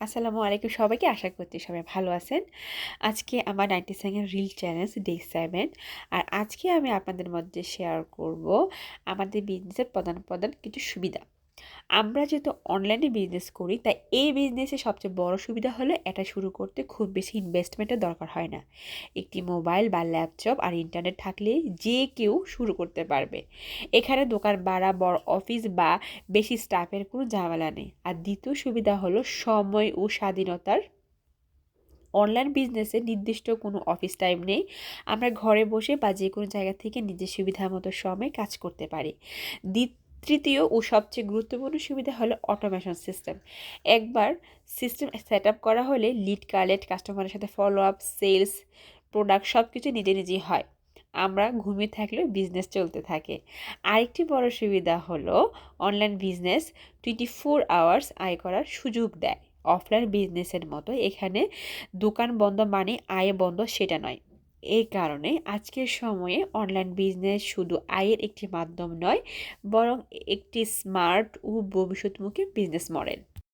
আসসালামু আলাইকুম সবাইকে। আশা করছি সবাই ভালো আছেন। আজকে আমার 90 সেকেন্ড রিল চ্যালেঞ্জ ডে 7। আর আজকে আমি আপনাদের মধ্যে শেয়ার করব আমাদের বিজনেসের প্রধান কিছু সুবিধা। আমরা যেহেতু অনলাইনে বিজনেস করি, তাই এই বিজনেসের সবচেয়ে বড় সুবিধা হলো এটা শুরু করতে খুব বেশি ইনভেস্টমেন্টের দরকার হয় না। একটি মোবাইল বা ল্যাপটপ আর ইন্টারনেট থাকলে যে কেউ শুরু করতে পারবে। এখানে দোকান ভাড়া, বড় অফিস বা বেশি স্টাফের কোনো ঝামেলা নেই। আর দ্বিতীয় সুবিধা হলো সময় ও স্বাধীনতার। অনলাইন বিজনেসে নির্দিষ্ট কোনো অফিস টাইম নেই। আমরা ঘরে বসে বা যে কোনো জায়গা থেকে নিজের সুবিধা মতো সময় কাজ করতে পারি। তৃতীয় ও সবচেয়ে গুরুত্বপূর্ণ সুবিধা হলো অটোমেশন সিস্টেম। একবার সিস্টেম সেট আপ করা হলে লিড কালেক্ট, কাস্টমারের সাথে ফলো আপ, সেলস, প্রোডাক্ট সব কিছু নিজে নিজেই হয়। আমরা ঘুমিয়ে থাকলেও বিজনেস চলতে থাকে। আরেকটি বড় সুবিধা হলো অনলাইন বিজনেস 24 আওয়ার্স আয় করার সুযোগ দেয়। অফলাইন বিজনেসের মতো এখানে দোকান বন্ধ মানে আয় বন্ধ সেটা নয়। এই কারণে আজকের সময়ে অনলাইন বিজনেস শুধু আয়ের একটি মাধ্যম নয়, বরং একটি স্মার্ট ও ভবিষ্যৎমুখী বিজনেস মডেল।